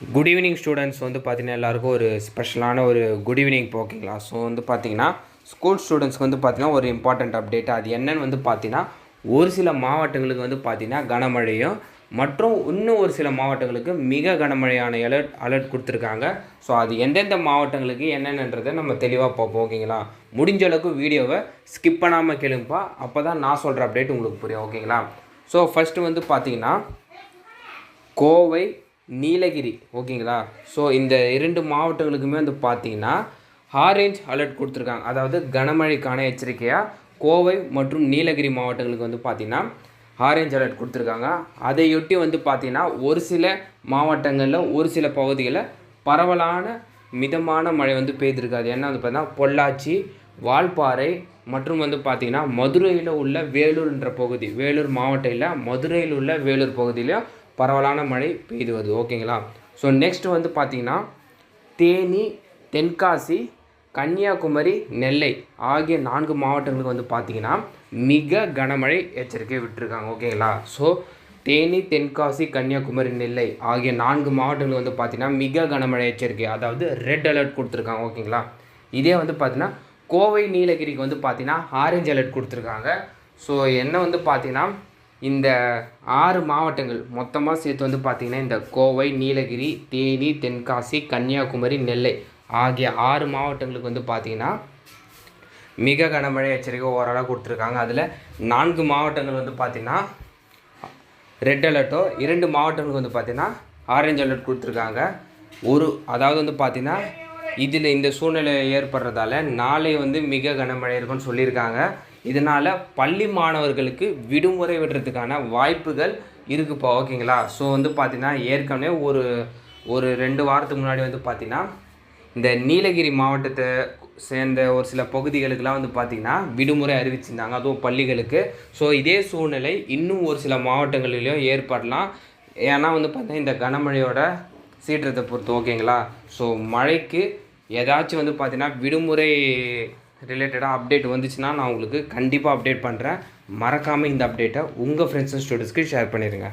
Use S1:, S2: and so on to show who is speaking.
S1: Good evening students வந்து பார்த்தீங்கன்னா எல்லாருக்கும் ஒரு ஸ்பெஷலான ஒரு குட் ஈவினிங் ஓகேங்களா. ஸோ வந்து பார்த்தீங்கன்னா ஸ்கூல் ஸ்டூடெண்ட்ஸ்க்கு வந்து பார்த்தீங்கன்னா ஒரு இம்பார்ட்டண்ட் அப்டேட். அது என்னன்னு வந்து பார்த்தீங்கன்னா ஒரு சில மாவட்டங்களுக்கு வந்து பார்த்தீங்கன்னா கனமழையும் மற்றும் இன்னும் ஒரு சில மாவட்டங்களுக்கு மிக கனமழையான அலர்ட் கொடுத்துருக்காங்க. ஸோ அது எந்தெந்த மாவட்டங்களுக்கு என்னென்னன்றதை நம்ம தெளிவாக பார்ப்போம் ஓகேங்களா. முடிஞ்ச அளவுக்கு வீடியோவை ஸ்கிப் பண்ணாமல் கேளுங்கப்பா, அப்போ தான் நான் சொல்கிற அப்டேட் உங்களுக்கு புரியும் ஓகேங்களா. ஸோ ஃபஸ்ட்டு வந்து பார்த்தீங்கன்னா கோவை, நீலகிரி ஓகேங்களா. ஸோ இந்த 2 மாவட்டங்களுக்குமே வந்து பார்த்தீங்கன்னா ஆரஞ்ச் அலர்ட் கொடுத்துருக்காங்க. அதாவது கனமழைக்கான எச்சரிக்கையாக கோவை மற்றும் நீலகிரி மாவட்டங்களுக்கு வந்து பார்த்திங்கன்னா ஆரஞ்ச் அலர்ட் கொடுத்துருக்காங்க. அதையொட்டி வந்து பார்த்திங்கன்னா ஒரு சில மாவட்டங்களில் ஒரு சில பகுதிகளில் பரவலான மிதமான மழை வந்து பெய்திருக்காது. என்ன வந்து பார்த்தீங்கன்னா பொள்ளாச்சி, வால்பாறை மற்றும் வந்து பார்த்திங்கன்னா மதுரையில் உள்ள வேலூர்ன்ற பகுதி, வேலூர் மாவட்டத்தில் மதுரையில் உள்ள வேலூர் பகுதியிலையும் பரவலான மழை பெய்து வருது ஓகேங்களா. ஸோ நெக்ஸ்ட் வந்து பார்த்திங்கன்னா தேனி, தென்காசி, கன்னியாகுமரி, நெல்லை ஆகிய 4 மாவட்டங்களுக்கு வந்து பார்த்திங்கன்னா மிக கனமழை எச்சரிக்கை விட்டுருக்காங்க ஓகேங்களா. ஸோ தேனி, தென்காசி, கன்னியாகுமரி, நெல்லை ஆகிய 4 மாவட்டங்களுக்கு வந்து பார்த்திங்கன்னா மிக கனமழை எச்சரிக்கை, அதாவது ரெட் அலர்ட் கொடுத்துருக்காங்க ஓகேங்களா. இதே வந்து பார்த்திங்கன்னா கோவை, நீலகிரிக்கு வந்து பார்த்திங்கன்னா ஆரஞ்ச் அலர்ட் கொடுத்துருக்காங்க. ஸோ என்ன வந்து பார்த்திங்கன்னா இந்த 6 மாவட்டங்கள் மொத்தமாக சேர்த்து வந்து பார்த்திங்கன்னா இந்த கோவை, நீலகிரி, தேனி, தென்காசி, கன்னியாகுமரி, நெல்லை ஆகிய 6 மாவட்டங்களுக்கு வந்து பார்த்திங்கன்னா மிக கனமழை எச்சரிக்கை ஓரளவு கொடுத்துருக்காங்க. அதில் 4 மாவட்டங்கள் வந்து பார்த்திங்கன்னா ரெட் அலர்ட்டோ, 2 மாவட்டங்களுக்கு வந்து பார்த்திங்கன்னா ஆரஞ்ச் அலர்ட் கொடுத்துருக்காங்க. அதாவது வந்து பார்த்திங்கன்னா இதில் இந்த சூழ்நிலை ஏற்படுறதால நாளை வந்து மிக கனமழை இருக்குன்னு சொல்லியிருக்காங்க. இதனால் பள்ளி மாணவர்களுக்கு விடுமுறை விடுறதுக்கான வாய்ப்புகள் இருக்குப்பா ஓகேங்களா. ஸோ வந்து பார்த்திங்கன்னா ஏற்கனவே ஒரு 2 வாரத்துக்கு முன்னாடி வந்து பார்த்திங்கன்னா இந்த நீலகிரி மாவட்டத்தை சேர்ந்த ஒரு சில பகுதிகளுக்கெல்லாம் வந்து பார்த்திங்கன்னா விடுமுறை அறிவிச்சிருந்தாங்க, அதுவும் பள்ளிகளுக்கு. ஸோ இதே சூழ்நிலை இன்னும் ஒரு சில மாவட்டங்களிலையும் ஏற்படலாம். ஏன்னா வந்து பார்த்திங்கன்னா இந்த கனமழையோட சீற்றத்தை பொறுத்து ஓகேங்களா. ஸோ மழைக்கு ஏதாச்சும் வந்து பார்த்திங்கன்னா விடுமுறை ரிலேட்டடாக அப்டேட் வந்துச்சுன்னா நான் உங்களுக்கு கண்டிப்பாக அப்டேட் பண்ணுறேன். மறக்காமல் இந்த அப்டேட்டை உங்கள் ஃப்ரெண்ட்ஸ் அண்ட் ஸ்டூடெண்ட்ஸ்க்கு ஷேர் பண்ணிடுங்க.